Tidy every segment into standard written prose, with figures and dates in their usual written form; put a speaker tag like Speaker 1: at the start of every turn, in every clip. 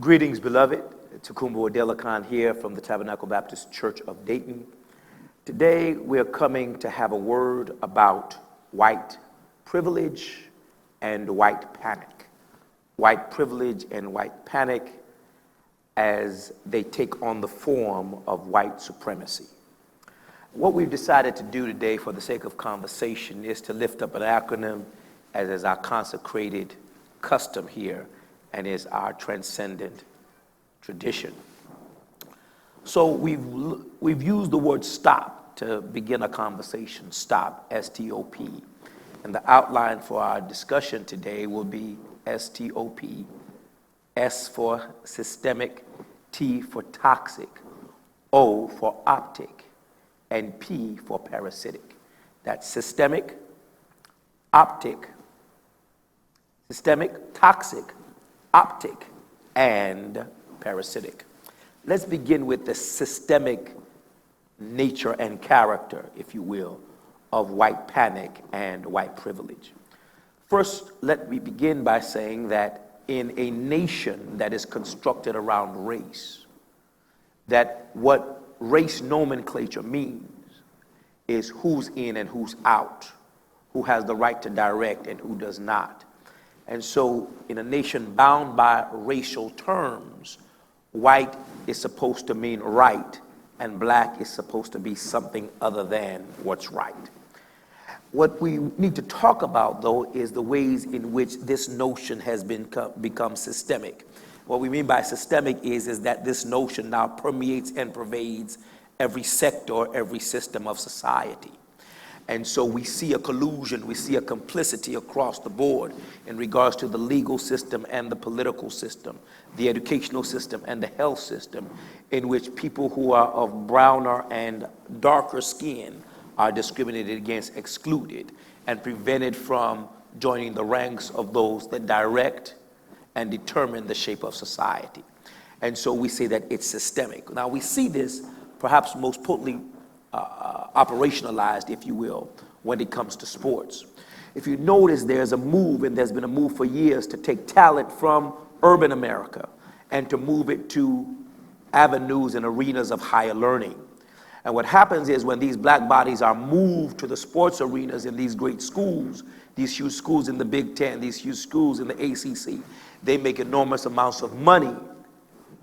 Speaker 1: Greetings, beloved. Tokunbo Aldelekan here from the Tabernacle Baptist Church of Dayton. Today, we are coming to have a word about white privilege and white panic. White privilege and white panic as they take on the form of white supremacy. What we've decided to do today for the sake of conversation is to lift up an acronym as is our consecrated custom here and is our transcendent tradition. So we've used the word stop to begin a conversation. Stop, S.T.O.P. And the outline for our discussion today will be S.T.O.P. S for systemic, T for toxic, O for optic, and P for parasitic. That's systemic, optic, systemic, toxic, optic, and parasitic. Let's begin with the systemic nature and character, if you will, of white panic and white privilege. First, let me begin by saying that in a nation that is constructed around race, that what race nomenclature means is who's in and who's out, who has the right to direct and who does not. And so in a nation bound by racial terms, white is supposed to mean right, and black is supposed to be something other than what's right. What we need to talk about, though, is the ways in which this notion has become systemic. What we mean by systemic is that this notion now permeates and pervades every sector, every system of society. And so we see a collusion, we see a complicity across the board in regards to the legal system and the political system, the educational system and the health system, in which people who are of browner and darker skin are discriminated against, excluded, and prevented from joining the ranks of those that direct and determine the shape of society. And so we say that it's systemic. Now we see this perhaps most potently operationalized, if you will, when it comes to sports. If you notice, there's a move, and there's been a move for years, to take talent from urban America and to move it to avenues and arenas of higher learning. And what happens is when these black bodies are moved to the sports arenas in these great schools, these huge schools in the Big Ten, these huge schools in the ACC, they make enormous amounts of money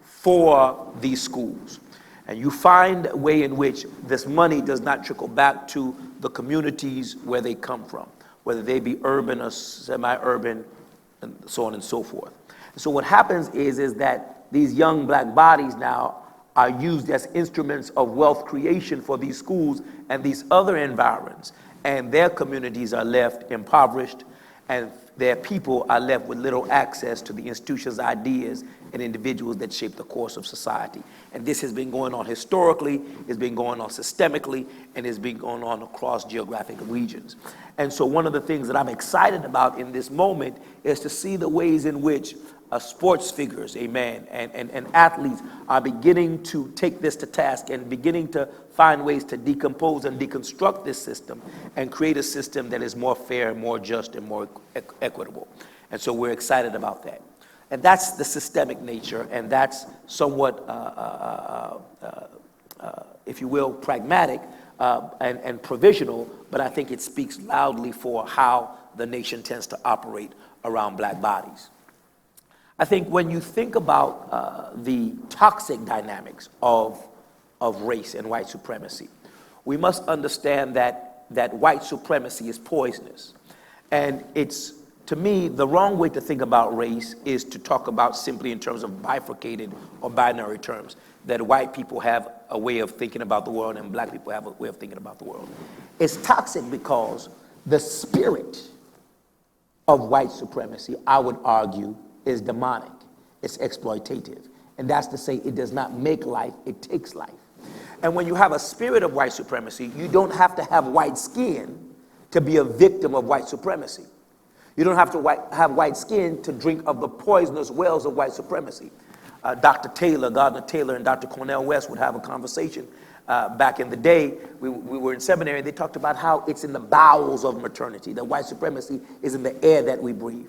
Speaker 1: for these schools. And you find a way in which this money does not trickle back to the communities where they come from, whether they be urban or semi-urban, and so on and so forth. So what happens is that these young black bodies now are used as instruments of wealth creation for these schools and these other environs, and their communities are left impoverished, and their people are left with little access to the institutions, ideas, and individuals that shape the course of society. And this has been going on historically, it's been going on systemically, and it's been going on across geographic regions. And so one of the things that I'm excited about in this moment is to see the ways in which sports figures, amen, and athletes are beginning to take this to task and beginning to find ways to decompose and deconstruct this system and create a system that is more fair, more just, and more equitable. And so we're excited about that. And that's the systemic nature, and that's somewhat, if you will, pragmatic and provisional, but I think it speaks loudly for how the nation tends to operate around black bodies. I think when you think about the toxic dynamics of race and white supremacy, we must understand that white supremacy is poisonous. And it's, to me, the wrong way to think about race is to talk about simply in terms of bifurcated or binary terms, that white people have a way of thinking about the world and black people have a way of thinking about the world. It's toxic because the spirit of white supremacy, I would argue, is demonic, it's exploitative. And that's to say it does not make life, it takes life. And when you have a spirit of white supremacy, you don't have to have white skin to be a victim of white supremacy. You don't have to have white skin to drink of the poisonous wells of white supremacy. Dr. Taylor, Gardner Taylor, and Dr. Cornel West would have a conversation back in the day. We were in seminary, they talked about how it's in the bowels of maternity, that white supremacy is in the air that we breathe.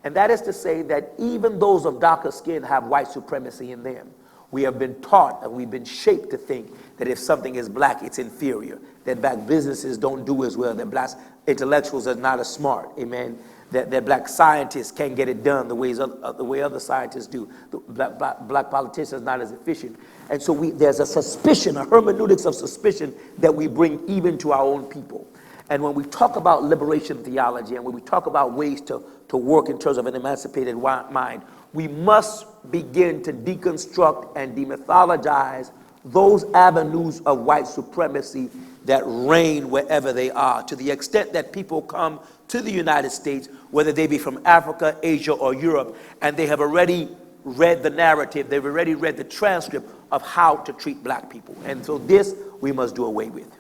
Speaker 1: And that is to say that even those of darker skin have white supremacy in them. We have been taught and we've been shaped to think that if something is black, it's inferior, that black businesses don't do as well, that black intellectuals are not as smart, amen, that black scientists can't get it done the way other scientists do, black politicians are not as efficient. And so there's a suspicion, a hermeneutics of suspicion that we bring even to our own people. And when we talk about liberation theology and when we talk about ways to work in terms of an emancipated mind, we must begin to deconstruct and demythologize those avenues of white supremacy that reign wherever they are, to the extent that people come to the United States, whether they be from Africa, Asia, or Europe, and they have already read the narrative, they've already read the transcript of how to treat black people. And so this we must do away with.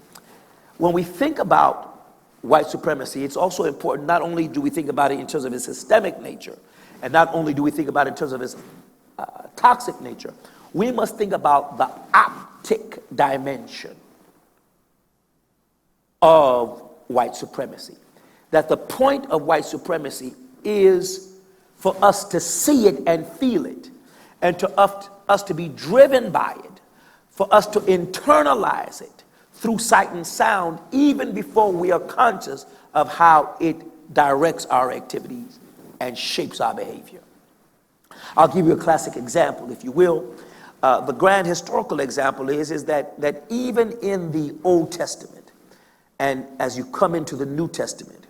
Speaker 1: When we think about white supremacy, it's also important, not only do we think about it in terms of its systemic nature, and not only do we think about it in terms of its toxic nature, we must think about the optic dimension of white supremacy. That the point of white supremacy is for us to see it and feel it, and to us to be driven by it, for us to internalize it through sight and sound, even before we are conscious of how it directs our activities and shapes our behavior. I'll give you a classic example, if you will. The grand historical example is that even in the Old Testament, and as you come into the New Testament,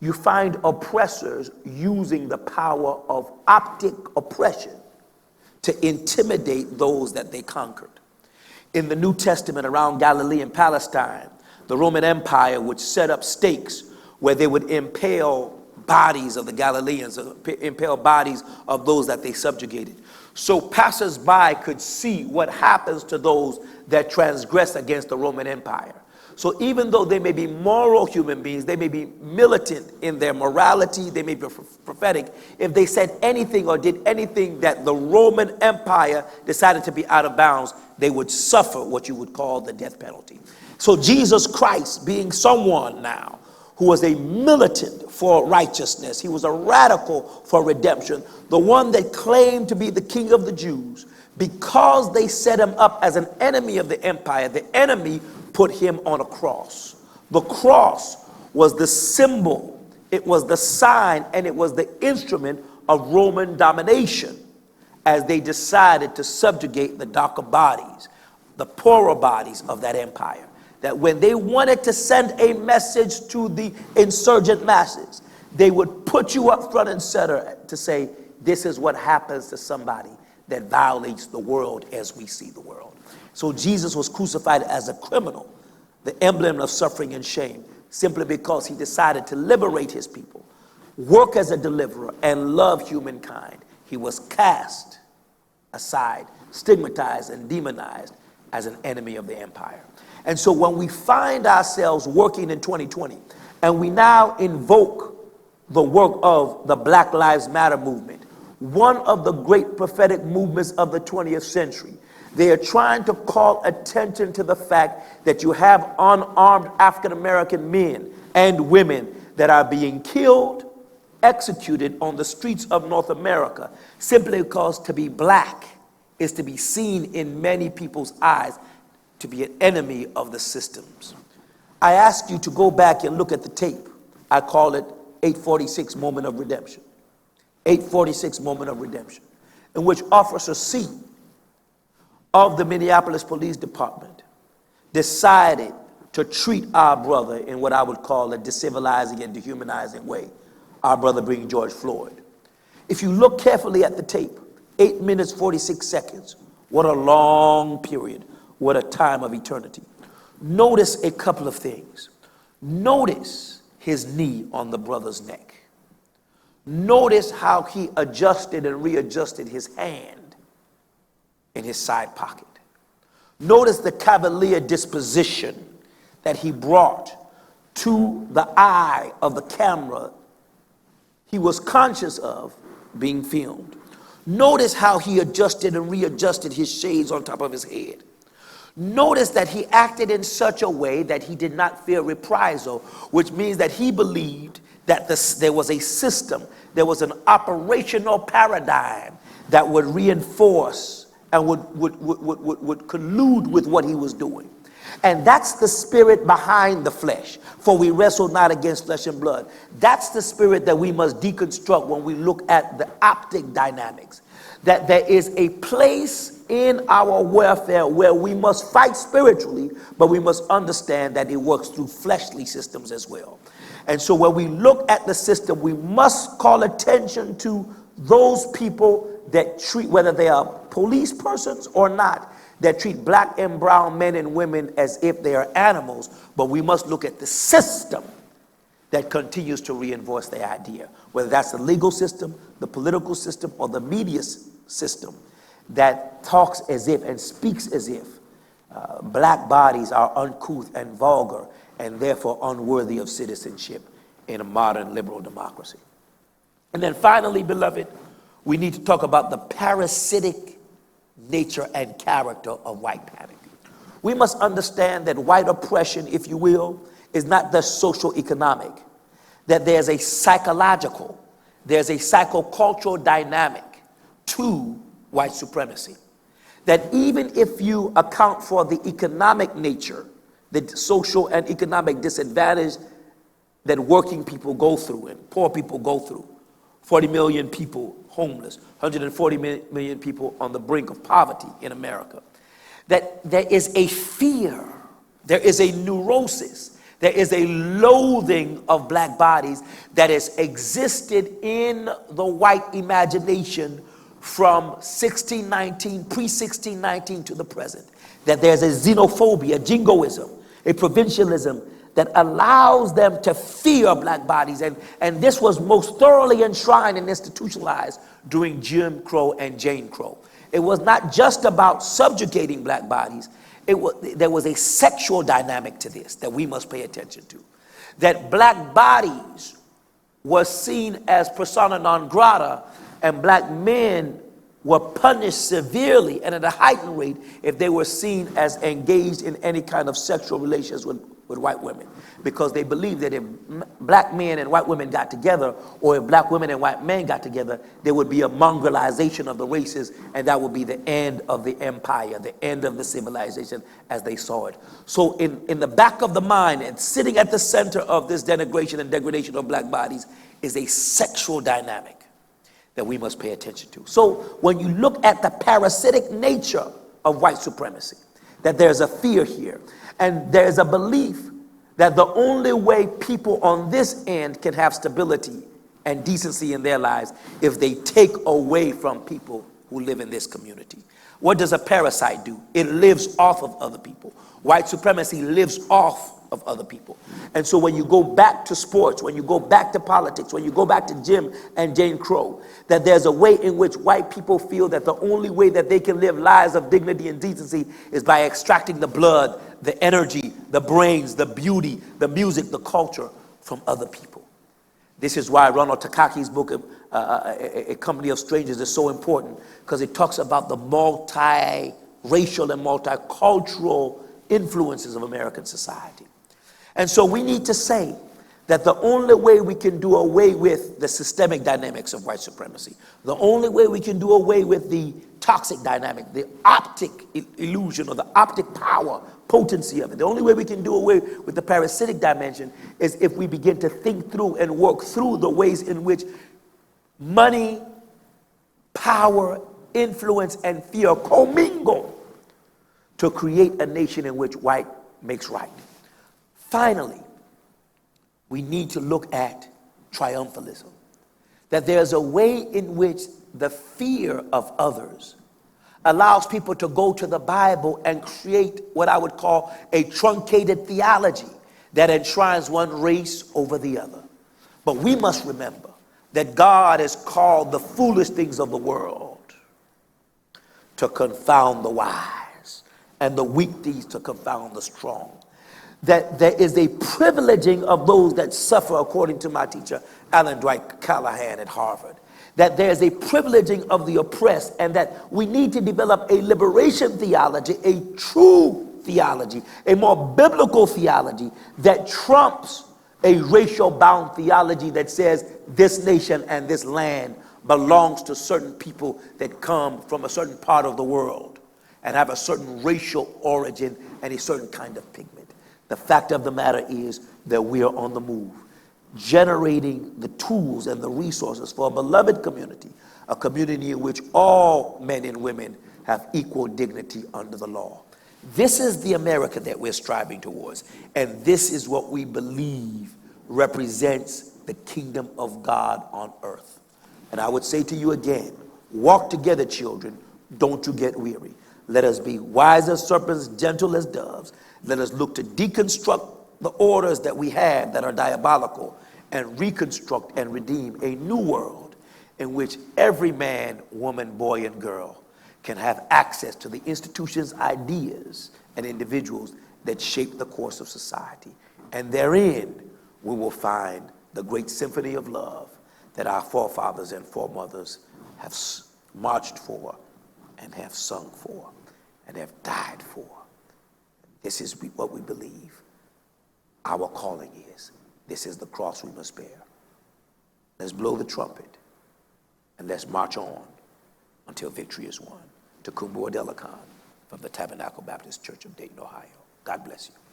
Speaker 1: you find oppressors using the power of optic oppression to intimidate those that they conquered. In the New Testament, around Galilee and Palestine, the Roman Empire would set up stakes where they would impale bodies of the Galileans, impale bodies of those that they subjugated. So passers-by could see what happens to those that transgress against the Roman Empire. So even though they may be moral human beings, they may be militant in their morality, they may be prophetic, if they said anything or did anything that the Roman Empire decided to be out of bounds, they would suffer what you would call the death penalty. So Jesus Christ, being someone now who was a militant for righteousness, he was a radical for redemption, the one that claimed to be the King of the Jews, because they set him up as an enemy of the empire, the enemy put him on a cross. The cross was the symbol, it was the sign, and it was the instrument of Roman domination as they decided to subjugate the darker bodies, the poorer bodies of that empire. That when they wanted to send a message to the insurgent masses, they would put you up front and center to say, this is what happens to somebody that violates the world as we see the world. So Jesus was crucified as a criminal, the emblem of suffering and shame, simply because he decided to liberate his people, work as a deliverer, and love humankind. He was cast aside, stigmatized and demonized as an enemy of the empire. And so when we find ourselves working in 2020, and we now invoke the work of the Black Lives Matter movement, one of the great prophetic movements of the 20th century, they are trying to call attention to the fact that you have unarmed African-American men and women that are being killed, executed on the streets of North America, simply because to be black is to be seen in many people's eyes to be an enemy of the systems. I ask you to go back and look at the tape. I call it 846 Moment of Redemption. 846 Moment of Redemption, in which Officer C of the Minneapolis Police Department decided to treat our brother in what I would call a decivilizing and dehumanizing way, our brother being George Floyd. If you look carefully at the tape, 8 minutes, 46 seconds, what a long period, what a time of eternity. Notice a couple of things. Notice his knee on the brother's neck. Notice how he adjusted and readjusted his hand in his side pocket. Notice the cavalier disposition that he brought to the eye of the camera he was conscious of being filmed. Notice how he adjusted and readjusted his shades on top of his head. Notice that he acted in such a way that he did not fear reprisal, which means that he believed that there was a system, there was an operational paradigm that would reinforce and would collude with what he was doing. And that's the spirit behind the flesh. For we wrestle not against flesh and blood. That's the spirit that we must deconstruct when we look at the optic dynamics. That there is a place in our warfare where we must fight spiritually, but we must understand that it works through fleshly systems as well. And so when we look at the system, we must call attention to those people that treat, whether they are police persons or not, that treat black and brown men and women as if they are animals, but we must look at the system that continues to reinforce the idea, whether that's the legal system, the political system, or the media system that talks as if and speaks as if black bodies are uncouth and vulgar and therefore unworthy of citizenship in a modern liberal democracy. And then finally, beloved, we need to talk about the parasitic nature and character of white panic. We must understand that white oppression, if you will, is not just social economic, that there's a psychological, there's a psychocultural dynamic to white supremacy. That even if you account for the economic nature, the social and economic disadvantage that working people go through and poor people go through, 40 million people homeless, 140 million people on the brink of poverty in America, that there is a fear, there is a neurosis, there is a loathing of black bodies that has existed in the white imagination from 1619, pre-1619 to the present. That there's a xenophobia, jingoism, a provincialism that allows them to fear black bodies. And this was most thoroughly enshrined and institutionalized during Jim Crow and Jane Crow. It was not just about subjugating black bodies. There was a sexual dynamic to this that we must pay attention to. That black bodies were seen as persona non grata, and black men were punished severely and at a heightened rate if they were seen as engaged in any kind of sexual relations with white women, because they believed that if black men and white women got together, or if black women and white men got together, there would be a mongrelization of the races, and that would be the end of the empire, the end of the civilization as they saw it. So in the back of the mind and sitting at the center of this denigration and degradation of black bodies is a sexual dynamic that we must pay attention to. So when you look at the parasitic nature of white supremacy, that there's a fear here, and there's a belief that the only way people on this end can have stability and decency in their lives if they take away from people who live in this community. What does a parasite do? It lives off of other people. White supremacy lives off of other people. And so when you go back to sports, when you go back to politics, when you go back to Jim and Jane Crow, that there's a way in which white people feel that the only way that they can live lives of dignity and decency is by extracting the blood, the energy, the brains, the beauty, the music, the culture from other people. This is why Ronald Takaki's book, A Company of Strangers, is so important, because it talks about the multi-racial and multicultural influences of American society. And so we need to say that the only way we can do away with the systemic dynamics of white supremacy, the only way we can do away with the toxic dynamic, the optic illusion or the optic power, potency of it, the only way we can do away with the parasitic dimension is if we begin to think through and work through the ways in which money, power, influence, and fear commingle to create a nation in which white makes right. Finally, we need to look at triumphalism. That there's a way in which the fear of others allows people to go to the Bible and create what I would call a truncated theology that enshrines one race over the other. But we must remember that God has called the foolish things of the world to confound the wise, and the weak things to confound the strong. That there is a privileging of those that suffer, according to my teacher, Alan Dwight Callahan at Harvard. That there's a privileging of the oppressed, and that we need to develop a liberation theology, a true theology, a more biblical theology that trumps a racial bound theology that says this nation and this land belongs to certain people that come from a certain part of the world and have a certain racial origin and a certain kind of pigment. The fact of the matter is that we are on the move, generating the tools and the resources for a beloved community, a community in which all men and women have equal dignity under the law. This is the America that we're striving towards, and this is what we believe represents the kingdom of God on earth. And I would say to you again, walk together, children, don't you get weary. Let us be wise as serpents, gentle as doves. Let us look to deconstruct the orders that we have that are diabolical and reconstruct and redeem a new world in which every man, woman, boy, and girl can have access to the institutions, ideas, and individuals that shape the course of society. And therein, we will find the great symphony of love that our forefathers and foremothers have marched for and have sung for and have died for. This is what we believe our calling is. This is the cross we must bear. Let's blow the trumpet and let's march on until victory is won. Tokunbo Aldelekan from the Tabernacle Baptist Church of Dayton, Ohio. God bless you.